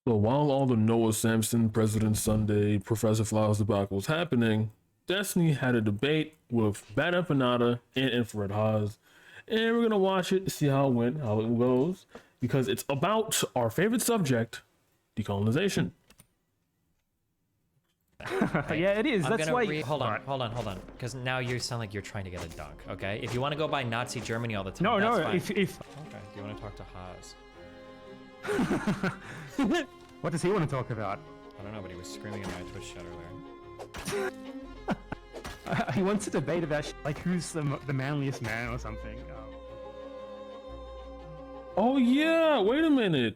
So while all the Noah Samson, President Sunday, Professor Flowers debacle was happening, Destiny had a debate with Bad Empanada and Infrared Haas, and we're gonna watch it to see how it went, how it goes, because it's about our favorite subject, decolonization. Yeah, it is. I'm That's gonna why. hold on, because now you sound like you're trying to get a dunk. Okay, if you want to go by Nazi Germany all the time, No, that's no. fine. If Okay, do you want to talk to Haas? what does he want to talk about? I don't know, but he was screaming in my Twitch chat earlier. He wants to debate about like who's the manliest man or something. Oh yeah, wait a minute.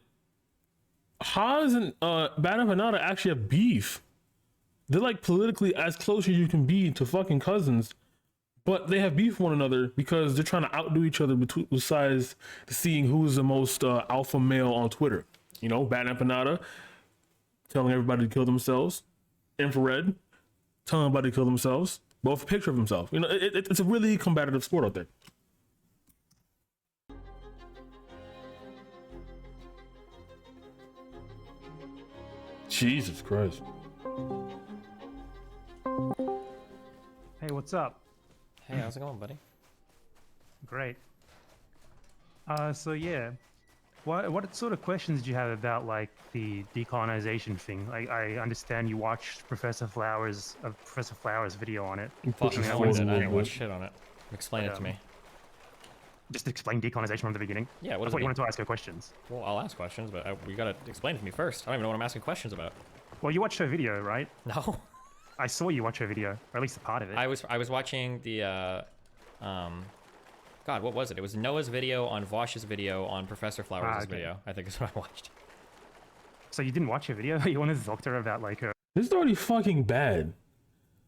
Haas and Bad Empanada actually have beef. They're like politically as close as you can be to fucking cousins, but they have beef with one another because they're trying to outdo each other besides seeing who's the most alpha male on Twitter. You know, Bad Empanada telling everybody to kill themselves. Infrared telling everybody to kill themselves. Both a picture of himself. You know, it's a really combative sport out there. Jesus Christ. Hey, what's up? Hey, how's it going, buddy? Great. So yeah, what sort of questions did you have about like the decolonization thing? Like, I understand you watched Professor Flowers' video on it. Fuck, Pushing I forward a didn't little watch bit. shit on it. Explain it to me. Just explain decolonization from the beginning. Yeah, what I does thought it you mean? wanted to ask her questions. Well, I'll ask questions, but you gotta explain it to me first. I don't even know what I'm asking questions about. Well, you watched her video, right? No. I saw you watch her video, or at least a part of it. I was watching the God, what was it? It was Noah's video on Vosh's video on Professor Flowers' okay. video. I think is what I watched. So you didn't watch her video? You wanted to talk to her about like her. This is already fucking bad.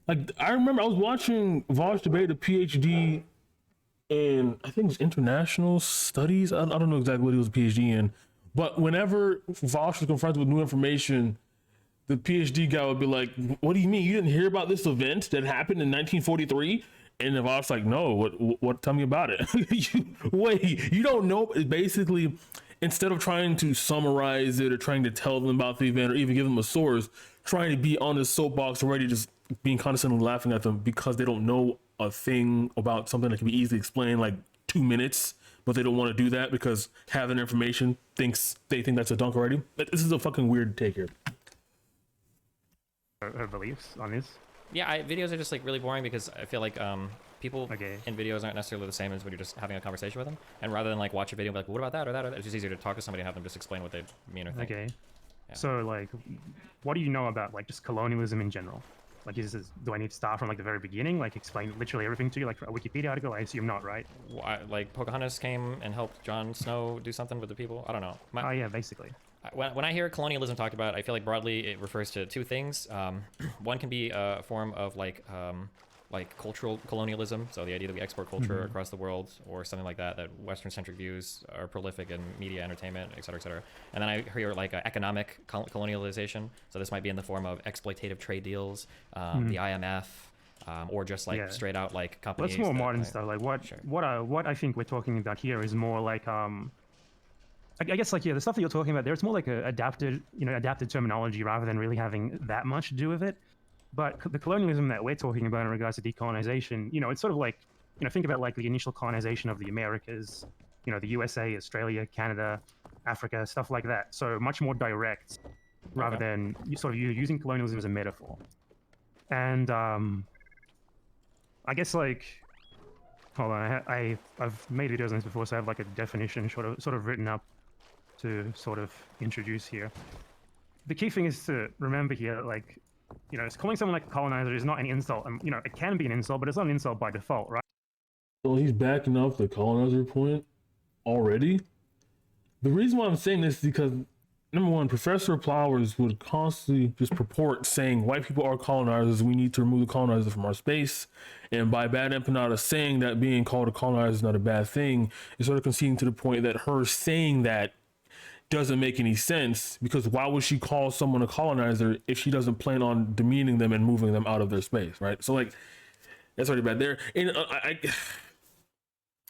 Like, I remember I was watching Vosh debate a PhD in, I think it was international studies. I don't know exactly what he was a PhD in. But whenever Vosh was confronted with new information, the PhD guy would be like, what do you mean? You didn't hear about this event that happened in 1943? And the Vosh like, no, what, tell me about it. Wait, you don't know? Basically, instead of trying to summarize it or trying to tell them about the event or even give them a source, trying to be on the soapbox already, just being condescending, laughing at them because they don't know a thing about something that can be easily explained like 2 minutes, but they don't want to do that because having information they think that's a dunk already. This is a fucking weird take here. Her beliefs on this. Yeah, videos are just like really boring because I feel like people Okay. in videos aren't necessarily the same as when you're just having a conversation with them. And rather than like watch a video and be like, what about that or that or that, it's just easier to talk to somebody and have them just explain what they mean or think. Okay. Yeah. So like, what do you know about like just colonialism in general? Like, do I need to start from like the very beginning, like explain literally everything to you, like a Wikipedia article? I assume not, right? Why, like Pocahontas came and helped Jon Snow do something with the people? I don't know. Oh yeah, basically. When I hear colonialism talked about, I feel like broadly it refers to two things. One can be a form of like cultural colonialism, so the idea that we export culture across the world or something like that, that Western-centric views are prolific in media, entertainment, et cetera, et cetera. And then I hear like economic colonialization, so this might be in the form of exploitative trade deals, the IMF, or just like straight out like companies. That's more that, modern like, stuff. Like what Sure. what I think we're talking about here is more like I guess like the stuff that you're talking about there, it's more like a adapted terminology rather than really having that much to do with it. But the colonialism that we're talking about in regards to decolonization, it's sort of like, think about like the initial colonization of the Americas, the USA, Australia, Canada, Africa, stuff like that. So much more direct rather than you using colonialism as a metaphor. And I guess like, hold on, I've made videos on this before, so I have like a definition sort of written up to sort of introduce here. The key thing is to remember here, like, it's calling someone like a colonizer is not an insult. It can be an insult, but it's not an insult by default, right? So he's backing up the colonizer point already. The reason why I'm saying this is because, number one, Professor Flowers would constantly just purport saying white people are colonizers, we need to remove the colonizer from our space. And by Bad Empanada saying that being called a colonizer is not a bad thing, it's sort of conceding to the point that her saying that doesn't make any sense, because why would she call someone a colonizer if she doesn't plan on demeaning them and moving them out of their space, right? So like, that's already bad there. And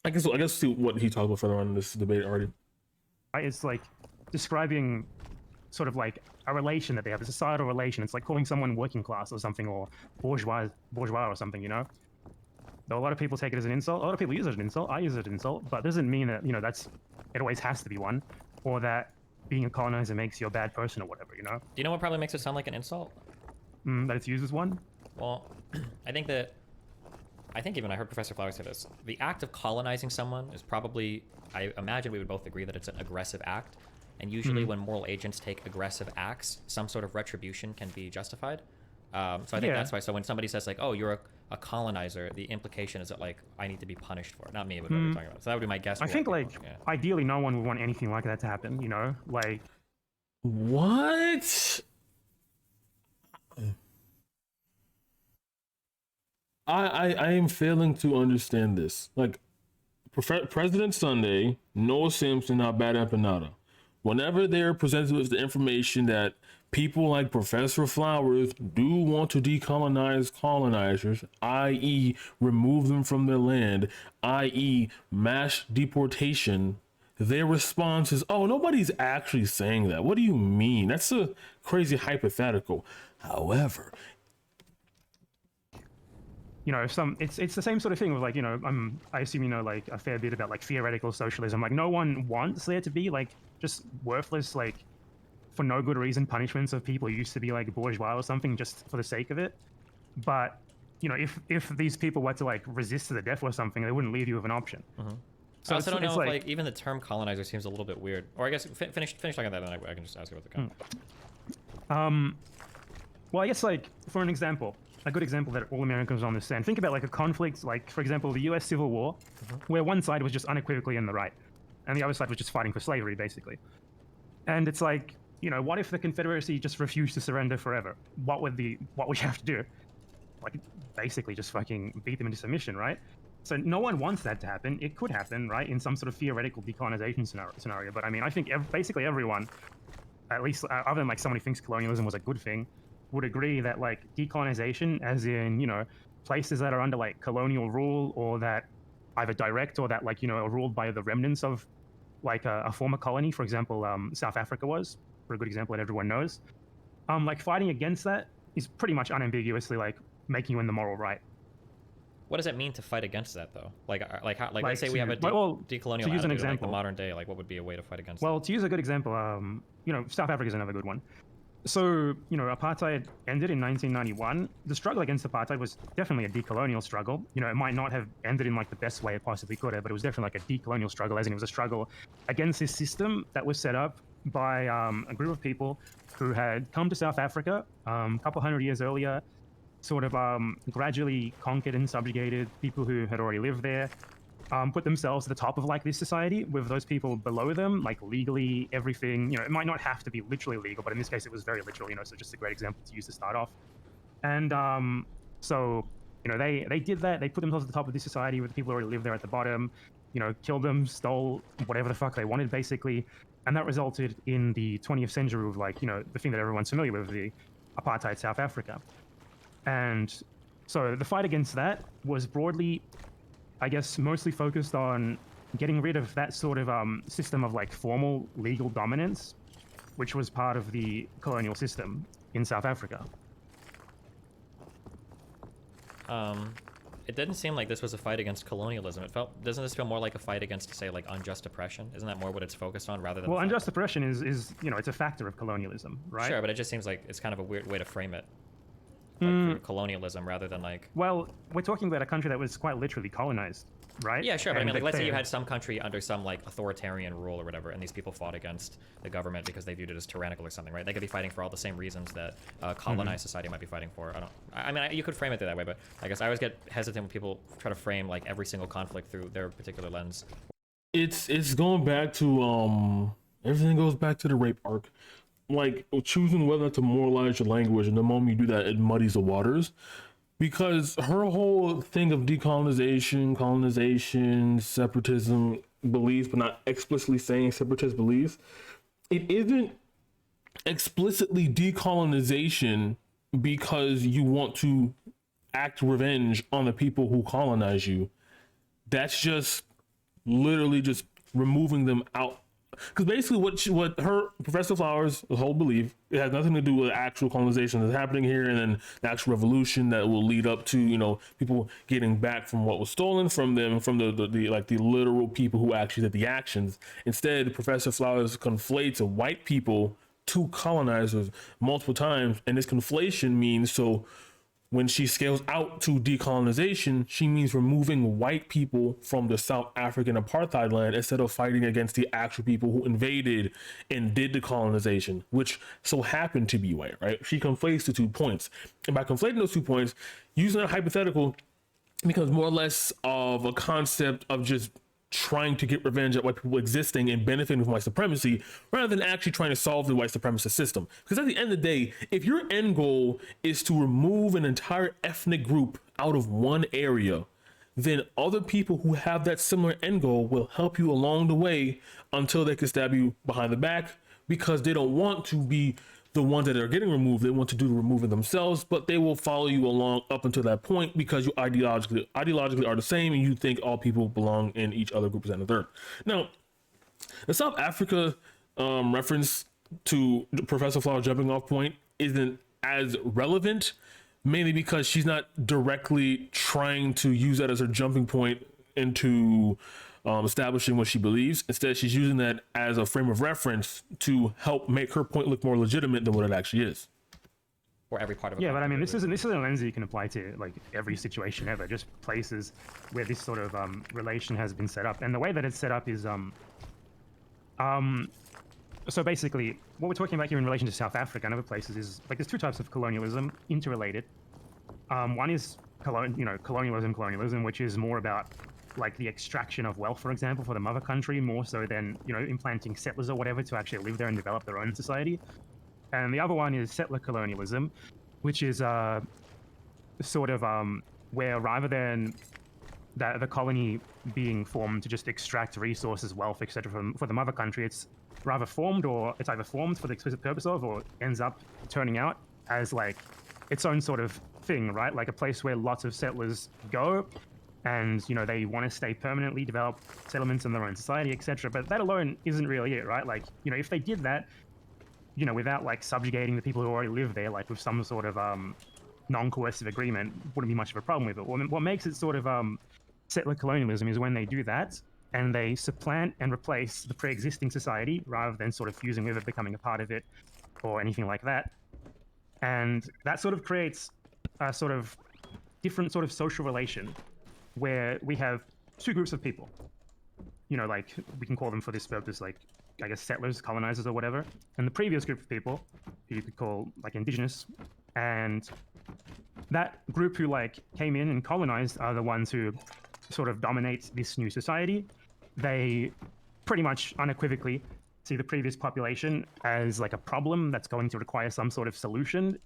I guess see what he talked about further on in this debate already. It's like describing sort of like a relation that they have, a societal relation. It's like calling someone working class or something, or bourgeois or something, you know? Though a lot of people take it as an insult. A lot of people use it as an insult. I use it as an insult, but it doesn't mean that, you know, it always has to be one, or that being a colonizer makes you a bad person or whatever, you know? Do you know what probably makes it sound like an insult? That it's used as one? Well, I think even I heard Professor Flowers say this. The act of colonizing someone is probably, I imagine we would both agree that it's an aggressive act. And usually when moral agents take aggressive acts, some sort of retribution can be justified. So I think that's why. So when somebody says like, oh, you're a colonizer, the implication is that like, I need to be punished for it. Not me, but what we're talking about. So that would be my guess. I think like, ideally no one would want anything like that to happen, you know? Like... What? I am failing to understand this. Like, President Sunday, Noah Simpson, not bad empanada. Whenever they're presented with the information that people like Professor Flowers do want to decolonize colonizers, i.e. remove them from their land, i.e. mass deportation, their response is, oh, nobody's actually saying that. What do you mean? That's a crazy hypothetical. However, you know, it's the same sort of thing with like, you know, I assume you know like a fair bit about like theoretical socialism. Like no one wants there to be like just worthless, like for no good reason punishments of people who used to be like bourgeois or something just for the sake of it. But you know, if these people were to like resist to the death or something, they wouldn't leave you with an option. So I also don't know if like even the term colonizer seems a little bit weird. Or I guess finish talking about that, and I can just ask you about the comment. Well, I guess like for an example, a good example that all Americans understand. Think about like a conflict, like for example, the U.S. Civil War, where one side was just unequivocally in the right, and the other side was just fighting for slavery, basically. And it's like, you know, what if the Confederacy just refused to surrender forever? What would we have to do? Like, basically just fucking beat them into submission, right? So no one wants that to happen. It could happen, right, in some sort of theoretical decolonization scenario. But I mean, I think basically everyone, at least other than like someone who thinks colonialism was a good thing, would agree that like decolonization, as in, you know, places that are under like colonial rule or that either direct or that like, you know, are ruled by the remnants of like a former colony, for example, South Africa was, for a good example that everyone knows. Like fighting against that is pretty much unambiguously like making you in the moral right. What does it mean to fight against that though? Like how, like let's say to, we have a to decolonial use an attitude, example, like the modern day, like what would be a way to fight against well, to use a good example, you know, South Africa is another good one. So, you know, apartheid ended in 1991. The struggle against apartheid was definitely a decolonial struggle. You know, it might not have ended in like the best way it possibly could have, but it was definitely like a decolonial struggle, as in it was a struggle against this system that was set up by a group of people who had come to South Africa a couple hundred years earlier, sort of gradually conquered and subjugated people who had already lived there, put themselves at the top of like this society with those people below them, like legally everything. You know, it might not have to be literally legal, but in this case it was very literal, you know, so just a great example to use to start off. And so, you know, they did that. They put themselves at the top of this society with the people who already lived there at the bottom, you know, killed them, stole whatever the fuck they wanted, basically. And that resulted in the 20th century with like, you know, the thing that everyone's familiar with, the apartheid South Africa. And so the fight against that was broadly, I guess, mostly focused on getting rid of that sort of system of like formal legal dominance, which was part of the colonial system in South Africa. It didn't seem like this was a fight against colonialism. Doesn't this feel more like a fight against, say, like unjust oppression? Isn't that more what it's focused on rather than? Well, unjust oppression is you know, it's a factor of colonialism, right? Sure, but it just seems like it's kind of a weird way to frame it. Like colonialism rather than like. Well, we're talking about a country that was quite literally colonized, right? Yeah, sure, but I mean, like, let's say you had some country under some like authoritarian rule or whatever, and these people fought against the government because they viewed it as tyrannical or something, right? They could be fighting for all the same reasons that colonized society might be fighting for. I mean, you could frame it that way, but I guess I always get hesitant when people try to frame like every single conflict through their particular lens. It's going back to everything goes back to the rape arc. Like choosing whether to moralize your language, and the moment you do that, it muddies the waters. Because her whole thing of decolonization, colonization, separatism beliefs, but not explicitly saying separatist beliefs, it isn't explicitly decolonization because you want to act revenge on the people who colonize you. That's just literally just removing them out because basically what her Professor Flowers' whole belief, it has nothing to do with actual colonization that's happening here, and then the actual revolution that will lead up to, you know, people getting back from what was stolen from them, from the like the literal people who actually did the actions. Instead, Professor Flowers conflates white people to colonizers multiple times, and this conflation means, so when she scales out to decolonization, she means removing white people from the South African apartheid land instead of fighting against the actual people who invaded and did the colonization, which so happened to be white, right? She conflates the 2 points. And by conflating those 2 points, using a hypothetical becomes more or less of a concept of just trying to get revenge at white people existing and benefiting from white supremacy, rather than actually trying to solve the white supremacist system. Because at the end of the day, if your end goal is to remove an entire ethnic group out of one area, then other people who have that similar end goal will help you along the way until they can stab you behind the back, because they don't want to be the ones that are getting removed. They want to do the removing themselves, but they will follow you along up until that point because you ideologically are the same, and you think all people belong in each other group and the third. Now, the South Africa reference to Professor Flower's jumping off point isn't as relevant, mainly because she's not directly trying to use that as her jumping point into establishing what she believes. Instead, she's using that as a frame of reference to help make her point look more legitimate than what it actually is. Or every part of it. Yeah, but I mean, this isn't a lens that you can apply to like every situation ever. Just places where this sort of relation has been set up, and the way that it's set up is so basically, what we're talking about here in relation to South Africa and other places is like there's 2 types of colonialism interrelated. One is colonialism, which is more about like the extraction of wealth, for example, for the mother country, more so than, you know, implanting settlers or whatever to actually live there and develop their own society. And the other one is settler colonialism, which is sort of where rather than the colony being formed to just extract resources, wealth, etc. for the mother country, it's either formed for the explicit purpose of, or ends up turning out as like its own sort of thing, right? Like a place where lots of settlers go, and, you know, they want to stay permanently, develop settlements in their own society, etc. But that alone isn't really it, right? Like, you know, if they did that, you know, without like subjugating the people who already live there, like with some sort of non-coercive agreement, wouldn't be much of a problem with it. What makes it sort of settler colonialism is when they do that and they supplant and replace the pre-existing society rather than sort of fusing with it, becoming a part of it, or anything like that. And that sort of creates a sort of different sort of social relation where we have 2 groups of people. You know, like we can call them for this purpose, like I guess settlers, colonizers, or whatever. And the previous group of people, who you could call like indigenous, and that group who like came in and colonized are the ones who sort of dominate this new society. They pretty much unequivocally see the previous population as like a problem that's going to require some sort of solution,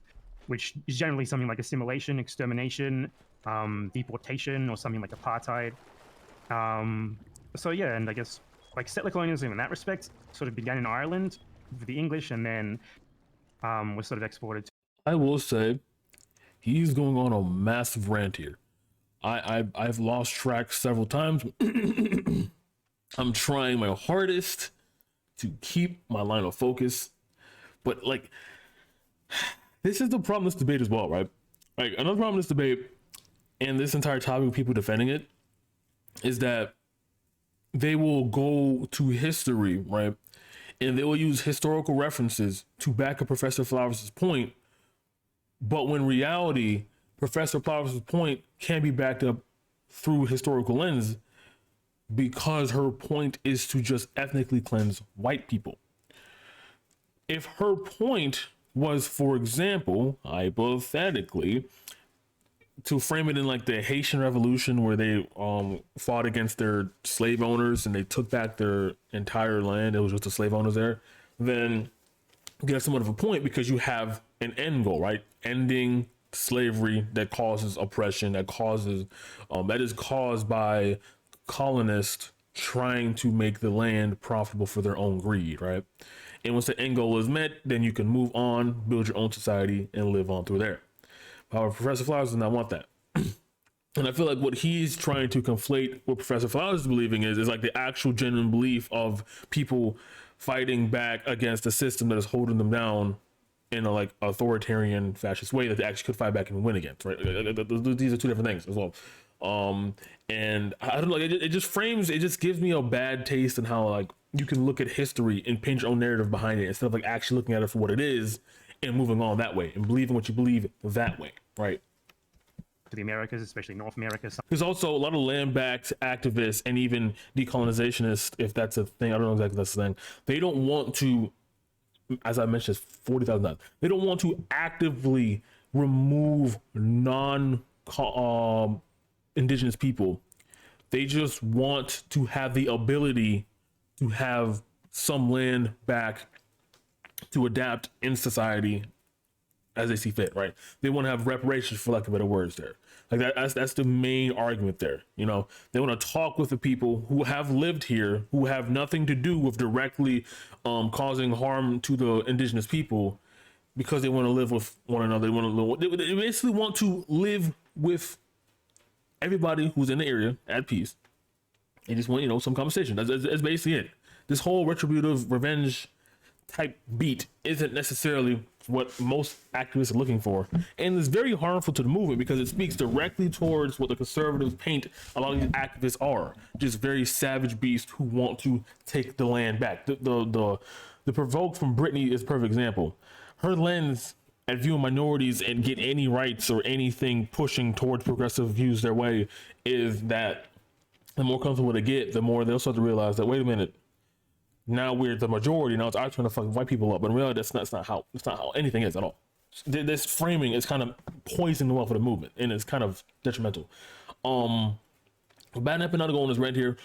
which is generally something like assimilation, extermination, deportation, or something like apartheid. So yeah, and I guess like settler colonialism in that respect sort of began in Ireland with the English, and then was sort of exported to. I will say, he's going on a massive rant here. I've lost track several times. I'm trying my hardest to keep my line of focus, but like, this is the problem with this debate as well, right? Like, another problem with this debate and this entire topic of people defending it is that they will go to history, right? And they will use historical references to back up Professor Flowers' point. But when reality, Professor Flowers' point can be backed up through historical lens, because her point is to just ethnically cleanse white people. If her point was, for example, hypothetically, to frame it in like the Haitian Revolution, where they fought against their slave owners and they took back their entire land, it was just the slave owners there, then you get somewhat of a point, because you have an end goal, right? Ending slavery that causes oppression, that is caused by colonists trying to make the land profitable for their own greed, right? And once the end goal is met, then you can move on, build your own society, and live on through there. However, Professor Flowers does not want that. And I feel like what he's trying to conflate, what Professor Flowers is believing is like the actual genuine belief of people fighting back against a system that is holding them down in a like authoritarian fascist way that they actually could fight back and win against, right? These are two different things as well. And I don't know, it just frames, it just gives me a bad taste in how like you can look at history and paint your own narrative behind it instead of like actually looking at it for what it is and moving on that way and believing what you believe that way, right? To the Americas, especially North America. There's also a lot of land-backed activists and even decolonizationists, if that's a thing. I don't know exactly if that's the thing. They don't want to, as I mentioned, it's 40,000 They don't want to actively remove indigenous people. They just want to have the ability to have some land back to adapt in society as they see fit, right? They want to have reparations, for lack of better words there. Like that's the main argument there. You know, they want to talk with the people who have lived here, who have nothing to do with directly causing harm to the indigenous people, because they want to live with one another. They basically want to live with everybody who's in the area at peace. They just want, you know, some conversation. That's basically it. This whole retributive revenge type beat isn't necessarily what most activists are looking for, and it's very harmful to the movement because it speaks directly towards what the conservatives paint a lot of these activists are, just very savage beasts who want to take the land back. The Provoked from Brittany is a perfect example. Her lens at viewing minorities and get any rights or anything pushing towards progressive views their way is that the more comfortable they get, the more they'll start to realize that, wait a minute, now we're the majority. Now it's our turn to fucking white people up. But in reality, that's not how anything is at all. This framing is kind of poisoning the well for the movement, and it's kind of detrimental. Bad Empanada going on his rant here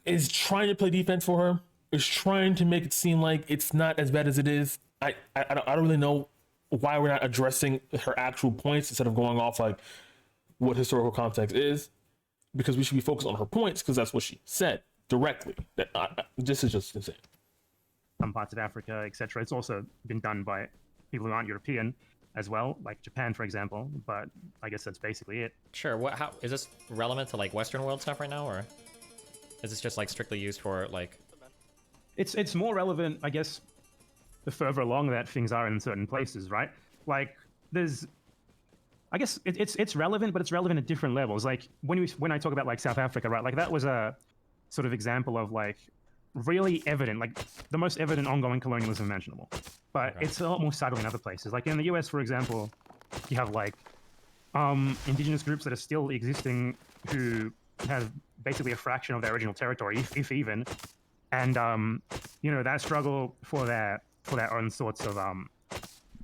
is trying to play defense for her. Is trying to make it seem like it's not as bad as it is. I don't really know why we're not addressing her actual points instead of going off like what historical context is, because we should be focused on her points because that's what she said directly. That this is just insane. Some parts of Africa, etc. It's also been done by people who aren't European as well, like Japan, for example. But I guess that's basically it. Sure. How is this relevant to like Western world stuff right now, or is this just like strictly used for like? It's more relevant, I guess, the further along that things are in certain places, right? Like there's, I guess it's relevant, but it's relevant at different levels. Like when I talk about like South Africa, right? Like that was a sort of example of like really evident, like the most evident ongoing colonialism imaginable. But it's a lot more subtle in other places. Like in the US, for example, you have like indigenous groups that are still existing who have basically a fraction of their original territory, if even. And you know, that struggle for their own sorts of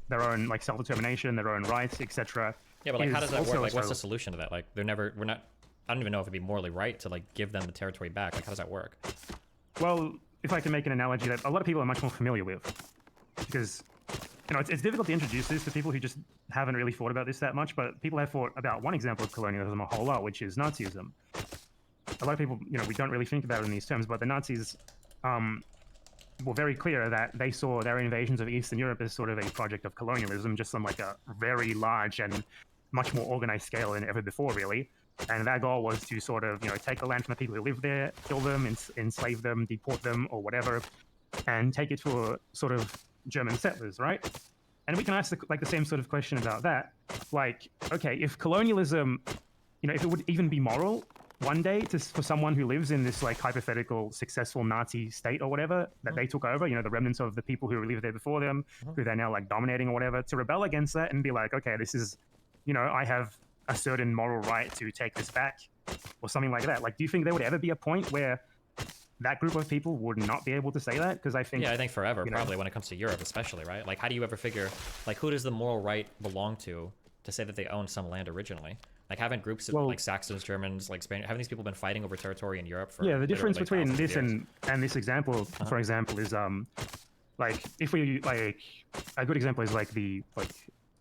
their own like self-determination, their own rights, etc. Yeah, but like how does that work? Like what's the solution to that? Like we're not, I don't even know if it'd be morally right to like give them the territory back. Like how does that work? Well, if I can make an analogy that a lot of people are much more familiar with, because you know it's difficult to introduce this to people who just haven't really thought about this that much, but people have thought about one example of colonialism a whole lot, which is Nazism. A lot of people, you know, we don't really think about it in these terms, but the Nazis were very clear that they saw their invasions of Eastern Europe as sort of a project of colonialism, just on like a very large and much more organized scale than ever before, really. And their goal was to sort of, you know, take the land from the people who live there, kill them, enslave them, deport them, or whatever, and take it to a sort of German settlers, right? And we can ask the same sort of question about that. Like, okay, if colonialism, you know, if it would even be moral one day for someone who lives in this like hypothetical successful Nazi state or whatever that they took over, you know, the remnants of the people who lived there before them, who they're now like dominating or whatever, to rebel against that and be like, okay, this is, you know, I have a certain moral right to take this back or something like that. Like, do you think there would ever be a point where that group of people would not be able to say that? Because I think... Yeah, I think forever, probably, when it comes to Europe especially, right? Like, how do you ever figure, like, who does the moral right belong to say that they own some land originally? Like, haven't groups of, like, Saxons, Germans, like, Spanish, haven't these people been fighting over territory in Europe for... Yeah, the difference between this and this example, for example, is, like, if we, like, a good example is, like, the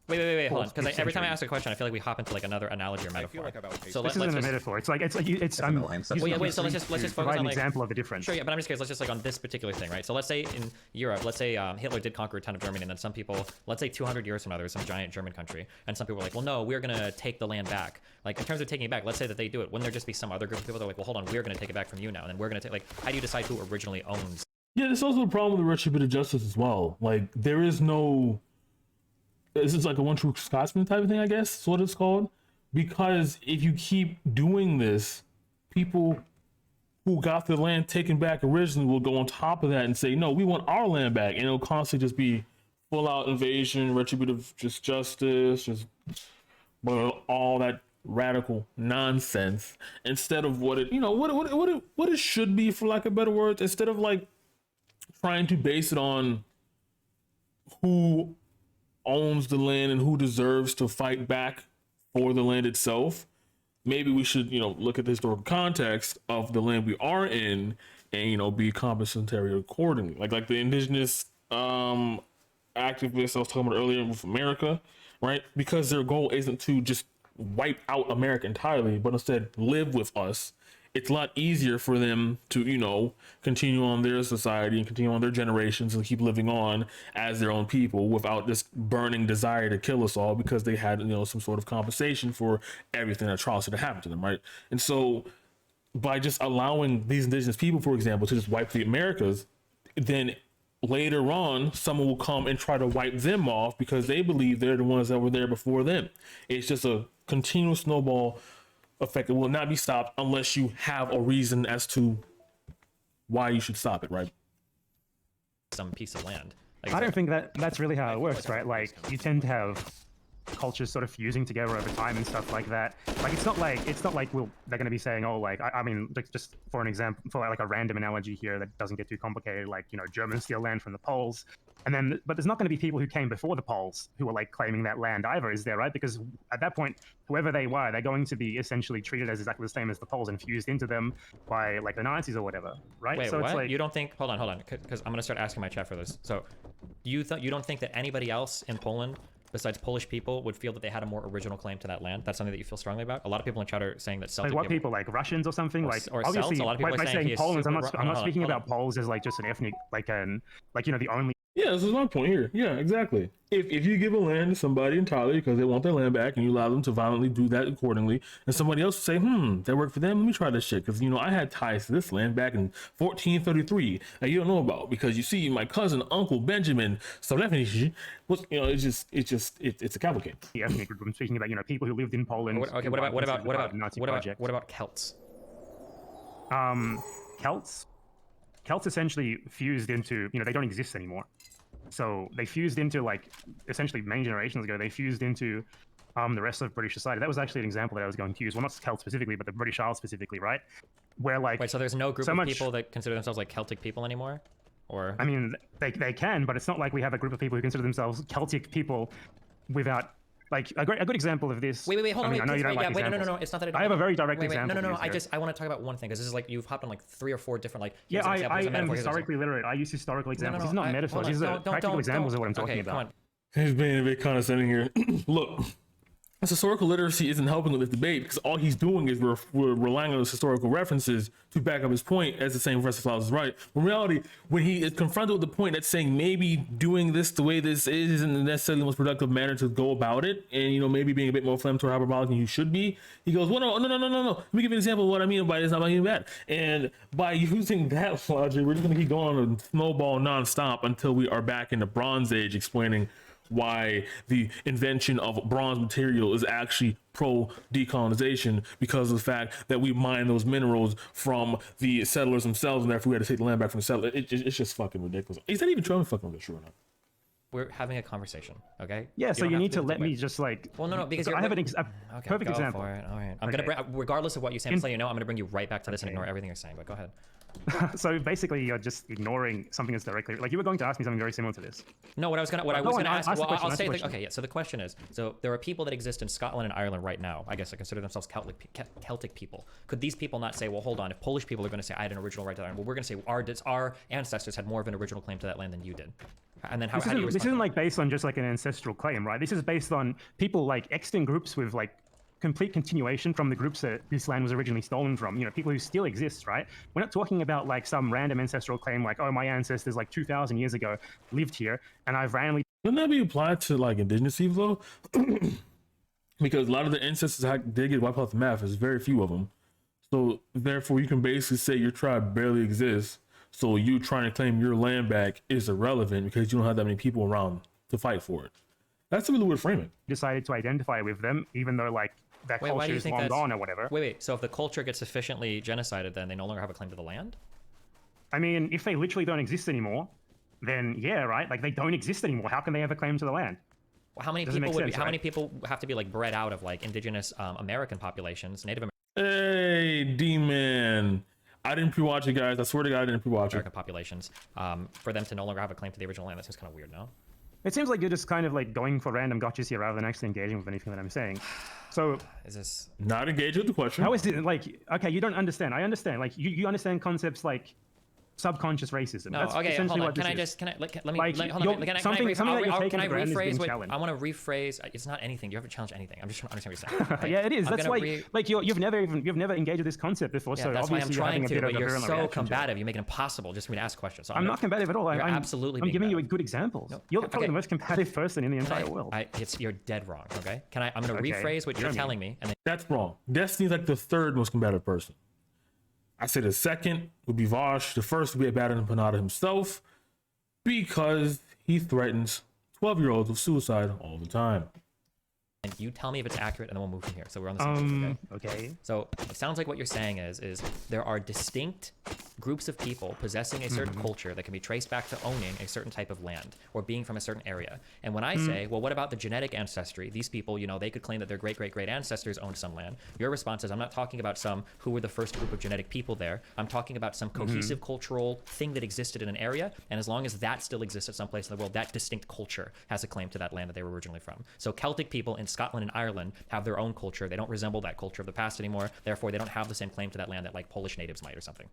Wait, hold on. Because every time I ask a question, I feel like we hop into like another analogy or metaphor. So this isn't a metaphor. I'm so let's just focus provide on an like, example of the difference. Sure, yeah, but I'm just curious. Let's just like on this particular thing, right? So let's say in Europe, let's say Hitler did conquer a ton of Germany, and then some people, let's say 200 years from now, there was some giant German country, and some people were like, well, no, we're gonna take the land back. Like in terms of taking it back, let's say that they do it. Wouldn't there just be some other group of people that are like, well, hold on, we're gonna take it back from you now, and then we're gonna take like, how do you decide who originally owns? Yeah, there's also a problem with retributive justice as well. Like there is no. This is like a one true Scotsman type of thing, I guess, is what it's called. Because if you keep doing this, people who got the land taken back originally will go on top of that and say, no, we want our land back. And it'll constantly just be full out invasion, retributive justice, just all that radical nonsense. Instead of what it, what it should be, for lack of better words, instead of like trying to base it on who owns the land and who deserves to fight back for the land itself, maybe we should look at the historical context of the land we are in and be compensatory accordingly, like the indigenous activists I was talking about earlier with America, right? Because their goal isn't to just wipe out America entirely, but instead live with us. It's a lot easier for them to, continue on their society and continue on their generations and keep living on as their own people without this burning desire to kill us all, because they had, some sort of compensation for everything that atrocity that happened to them, right? And so by just allowing these indigenous people, for example, to just wipe the Americas, then later on, someone will come and try to wipe them off because they believe they're the ones that were there before them. It's just a continuous snowball effect. It will not be stopped unless you have a reason as to why you should stop it, right? Some piece of land. Like, I don't think that's really how it works, right? Like you tend to have cultures sort of fusing together over time and stuff like that. Like it's not like they're going to be saying, oh, like I mean, like, just for an example, for like a random analogy here that doesn't get too complicated, like Germans steal land from the Poles, and then but there's not going to be people who came before the Poles who are like claiming that land either, is there? Right? Because at that point, whoever they were, they're going to be essentially treated as exactly the same as the Poles and fused into them by like the Nazis or whatever, right? Wait, so what? It's like, you don't think? Hold on, because I'm going to start asking my chat for this. So, you don't think that anybody else in Poland besides Polish people would feel that they had a more original claim to that land? That's something that you feel strongly about? A lot of people in chat are saying that Celtic like what people, like Russians or something, or obviously Celts? A lot of people by are saying Poles, I'm not speaking hold on. about Poles as like just an ethnic, the only. Yeah, this is my point here. Yeah, exactly. If you give a land to somebody entirely because they want their land back and you allow them to violently do that accordingly, and somebody else will say, that worked for them, let me try this shit, because I had ties to this land back in 1433 that you don't know about, because you see my cousin Uncle Benjamin Solefnici was, it's a cavalcade. The ethnic group I'm speaking about, people who lived in Poland. Okay, what about Celts? Celts essentially fused into, they don't exist anymore. So they fused into, like, essentially many generations ago, they fused into the rest of British society. That was actually an example that I was going to use. Well, not Celts specifically, but the British Isles specifically, right? Where, like... Wait, so there's no group of people that consider themselves, like, Celtic people anymore? Or... I mean, they can, but it's not like we have a group of people who consider themselves Celtic people without... Like, a good example of this... Wait, hold on. I know you don't like examples. No. It's not that I don't... I have a very direct example. No. I want to talk about one thing, because this is like, you've hopped on like 3 or 4 different, like... Yeah, I am historically literate. I use historical examples. These are not metaphors. These are practical examples of what I'm talking about. He's being a bit condescending here. Look, this historical literacy isn't helping with this debate, because all he's doing is we're relying on those historical references to back up his point as the same Professor Flowers is right. In reality, when he is confronted with the point that's saying maybe doing this the way this is isn't necessarily the most productive manner to go about it, and maybe being a bit more inflammatory, hyperbolic than you should be, he goes, well, no. Let me give you an example of what I mean by this, not by any bad. And by using that logic, we're just gonna keep going on a snowball nonstop until we are back in the Bronze Age, explaining why the invention of bronze material is actually pro decolonization, because of the fact that we mine those minerals from the settlers themselves, and therefore we had to take the land back from the settlers. It's just fucking ridiculous. Is that even true? I'm fucking sure or not. We're having a conversation, okay? Yeah, so you need to let me just like... Well, no, because I have a perfect example. For it. All right. I'm gonna bring, regardless of what you say, I'm going to bring you right back to this and ignore everything you're saying, but go ahead. So basically, you're just ignoring something that's directly... Like, you were going to ask me something very similar to this. No, what I was going to ask... Well, I'll say... Okay, yeah, so the question is, so there are people that exist in Scotland and Ireland right now. I guess they consider themselves Celtic people. Could these people not say, well, hold on, if Polish people are going to say, I had an original right to that land, well, we're going to say our ancestors had more of an original claim to that land than you did. And then how This do you isn't, this respond? isn't like based on just like an ancestral claim, right? This is based on people like extant groups with like complete continuation from the groups that this land was originally stolen from. You know, people who still exist, right? We're not talking about like some random ancestral claim like, oh, my ancestors like 2,000 years ago lived here, and I've randomly. Wouldn't that be applied to like indigenous people though? Because a lot of the ancestors did get wiped off the map. There's very few of them. So therefore, you can basically say your tribe barely exists. So you trying to claim your land back is irrelevant because you don't have that many people around to fight for it. That's a really weird framing. Decided to identify with them, even though like their Wait, why culture do you is think long that's... gone or whatever. Wait. So if the culture gets sufficiently genocided, then they no longer have a claim to the land? I mean, if they literally don't exist anymore, then yeah, right? Like they don't exist anymore. How can they have a claim to the land? Well, how many Doesn't people make would sense, be, how right? many people have to be like bred out of like indigenous American populations, Native Hey, D-Man. I didn't pre-watch it, guys. I swear to God, I didn't pre-watch it. American populations, for them to no longer have a claim to the original land? That seems kind of weird, no? It seems like you're just kind of like going for random gotchas here rather than actually engaging with anything that I'm saying. So Is this... Not engaged with the question. how is it like, okay, you don't understand. I understand. Like you understand concepts like subconscious racism. No, That's okay, hold essentially on. what Can this I is. just, can I, like, let me, Like, let, hold you're- on, can I, something that you're taking can I for granted is being rephrase what, challenged. I want to rephrase, it's not anything, you haven't challenged anything, I'm just trying to understand what you're saying. okay? Yeah, it is. I'm That's gonna why, like, you've never engaged with this concept before. Yeah, so that's why I'm obviously you're trying having a to, bit but of a you're virulent so reaction to it. combative, you make it impossible just for me to ask questions. So I'm not combative at all. You're I'm absolutely I'm being giving you combative. good examples. No, You're okay. probably the most combative person in the entire Can world. you're dead wrong, okay? I'm going to Okay, rephrase what show you're me. telling me, and then That's wrong. Destiny's like the third most combative person. I say the second would be Vosh. The first would be Empanada himself because he threatens 12-year-olds with suicide all the time. and you tell me if it's accurate, and then we'll move from here. So we're on the same page, okay? Okay. So it sounds like what you're saying is there are distinct groups of people possessing a certain culture that can be traced back to owning a certain type of land or being from a certain area. And when I say, well, what about the genetic ancestry? These people, you know, they could claim that their great-great-great ancestors owned some land. Your response is, I'm not talking about some who were the first group of genetic people there. I'm talking about some cohesive cultural thing that existed in an area. And as long as that still exists at some place in the world, that distinct culture has a claim to that land that they were originally from. So Celtic people in Scotland and Ireland have their own culture. They don't resemble that culture of the past anymore. Therefore, they don't have the same claim to that land that like Polish natives might or something.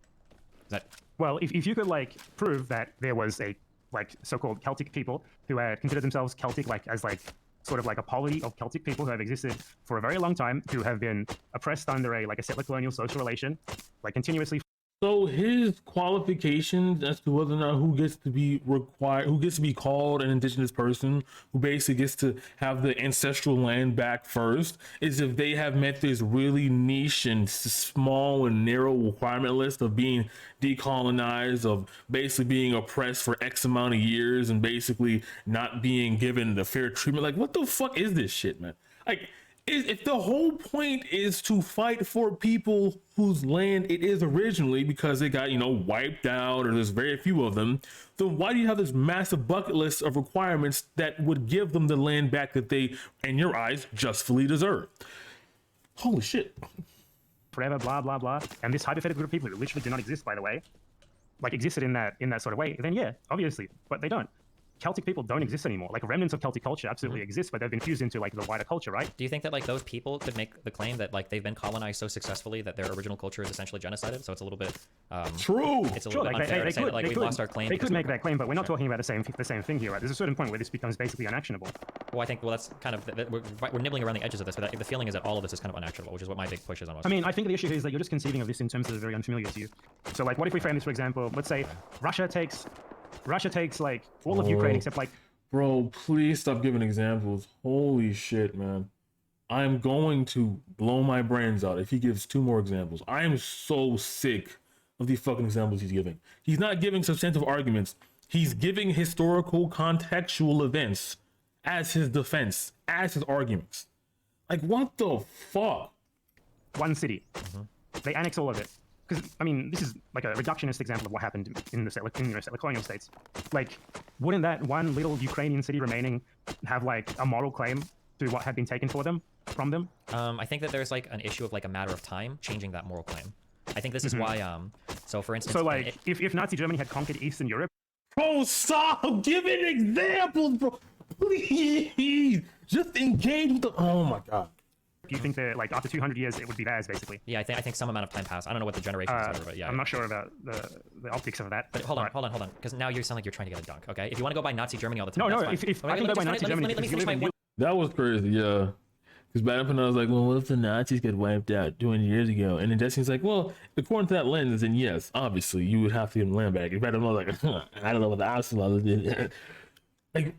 Is that... Well, if you could like prove that there was a like so-called Celtic people who had considered themselves Celtic, like as like sort of like a polity of Celtic people who have existed for a very long time, who have been oppressed under a like a settler colonial social relation, like continuously. So his qualifications as to whether or not who gets to be required, who gets to be called an indigenous person, who basically gets to have the ancestral land back first, is if they have met this really niche and small and narrow requirement list of being decolonized, of basically being oppressed for X amount of years and basically not being given the fair treatment. Like, what the fuck is this shit, man? Like, if the whole point is to fight for people whose land it is originally because it got, you know, wiped out or there's very few of them, then why do you have this massive bucket list of requirements that would give them the land back that they, in your eyes, justfully deserve? Holy shit. Forever, blah blah blah, and this hypothetical group of people who literally do not exist, by the way, like existed in that sort of way, then yeah, obviously, but they don't. Celtic people don't exist anymore. Like remnants of Celtic culture absolutely exist, but they've been fused into like the wider culture, right? Do you think that like those people could make the claim that like they've been colonized so successfully that their original culture is essentially genocided? So it's a little bit True. it's a little bit Like unfair to say that like we've lost our claim. They because could make that claim, but we're not talking about the same thing here, right? There's a certain point where this becomes basically unactionable. Well, I think that's kind of we're nibbling around the edges of this, but the feeling is that all of this is kind of unactionable, which is what my big push is on most. I mean, I think the issue here is that you're just conceiving of this in terms that are very unfamiliar to you. So like, what if we frame this, for example, let's say Russia takes like all of Ukraine except like. Bro, please stop giving examples. Holy shit, man. I'm going to blow my brains out if he gives 2 more examples. I am so sick of these fucking examples he's giving. He's not giving substantive arguments. He's giving historical contextual events as his defense, as his arguments. Like, what the fuck? One city. They annex all of it. Because, I mean, this is like a reductionist example of what happened in the settler colonial states. Like, wouldn't that one little Ukrainian city remaining have like a moral claim to what had been taken from them? I think that there's like an issue of like a matter of time changing that moral claim. I think this is why so for instance, So like, if Nazi Germany had conquered Eastern Europe. Bro, stop giving examples, bro. Please. Just engage with the... Oh, my God. you think that like after 200 years it would be theirs basically? Yeah, I think some amount of time passed. I don't know what the generations are, but yeah. I'm not sure about the optics of that. But hold on, because now you sound like you're trying to get a dunk. Okay, if you want to go by Nazi Germany all the time, No, that's fine. if I can go by Nazi Germany, let me because you finish live my in That was crazy, yeah. Because Bad Empanada was like, well, what if the Nazis get wiped out 200 years ago? And then Destiny's like, well, according to that lens, then yes, obviously, you would have to get the land back. If Bad Empanada's like, I don't know what the Auschwitz did. Like,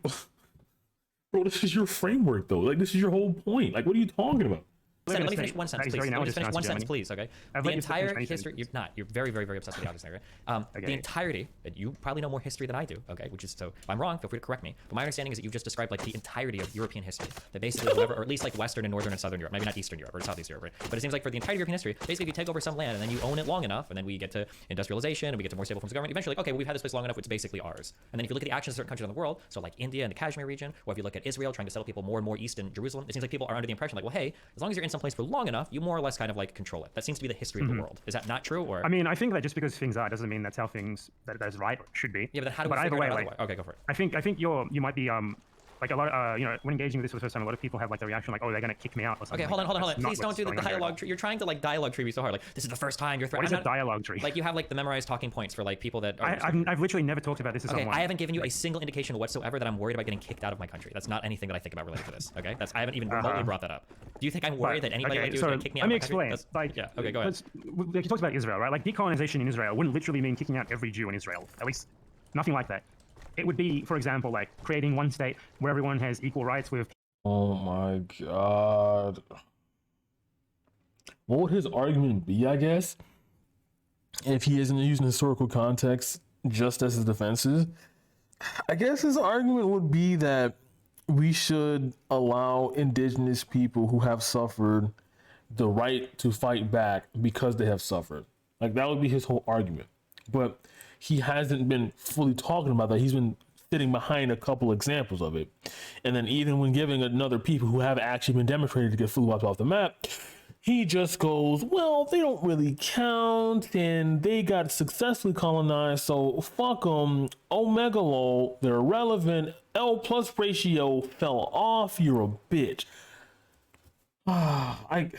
bro, this is your framework, though. Like, this is your whole point. Like, what are you talking about? Let me finish one sentence, please. Let me finish one sentence, please. Okay. I've The let you entire finish history. You're not. You're very, very, very obsessed with the August right? Okay. The entirety. And you probably know more history than I do. Okay. Which is so. If I'm wrong, feel free to correct me. But my understanding is that you've just described like the entirety of European history. That basically, whoever, or at least like Western and Northern and Southern Europe, maybe not Eastern Europe or Southeast Europe, right? But it seems like for the entirety of European history, basically, if you take over some land and then you own it long enough, and then we get to industrialization and we get to more stable forms of government, eventually, okay, well, we've had this place long enough, it's basically ours. And then if you look at the actions of certain countries in the world, so like India and the Kashmir region, or if you look at Israel trying to settle people more and more east in Jerusalem, it seems like people are under the impression like, well, hey, as long as you're in some place for long enough, you more or less kind of like control it. That seems to be the history of the world. Is that not true? Or I mean, I think that just because things are doesn't mean that's how things that is right or should be. yeah, but then how do we But figure either it way, out? like, Okay, go for it. I think you might be like a lot you know, when engaging with this for the first time, a lot of people have like the reaction like, oh, they're gonna kick me out or something. Okay, hold on. That's not Please don't what's do the going on here at dialogue all. tree. You're trying to like dialogue tree me so hard. Like this is the first time you're What is a dialogue tree? like you have like the memorized talking points for like people that are I've literally never talked about this to okay, someone. I haven't given you a single indication whatsoever that I'm worried about getting kicked out of my country. That's not anything that I think about related to this. Okay, I haven't even remotely brought that up. Do you think I'm worried that anybody okay, like you is so going to kick me out? let me of my country? explain. Like, yeah, okay, go ahead. Like you talked about Israel, right? Like decolonization in Israel wouldn't literally mean kicking out every Jew in Israel. At least, nothing like that. It would be, for example, like creating one state where everyone has equal rights with. Oh my god. What would his argument be, I guess? If he isn't using historical context just as his defenses? I guess his argument would be that we should allow indigenous people who have suffered the right to fight back because they have suffered. Like, that would be his whole argument. But he hasn't been fully talking about that. He's been sitting behind a couple examples of it. And then even when giving another people who have actually been demonstrated to get fully wiped off the map, he just goes, well, they don't really count and they got successfully colonized, so fuck them. Omega lol, they're irrelevant. L plus ratio fell off, you're a bitch. I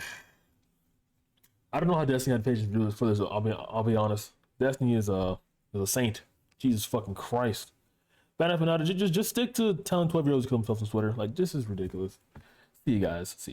don't know how Destiny had patience to do this for this. I'll be honest. Destiny is a saint. Jesus fucking Christ. Bad Empanada, just stick to telling 12-year-olds to kill themselves on Twitter. Like, this is ridiculous. See you guys. See you.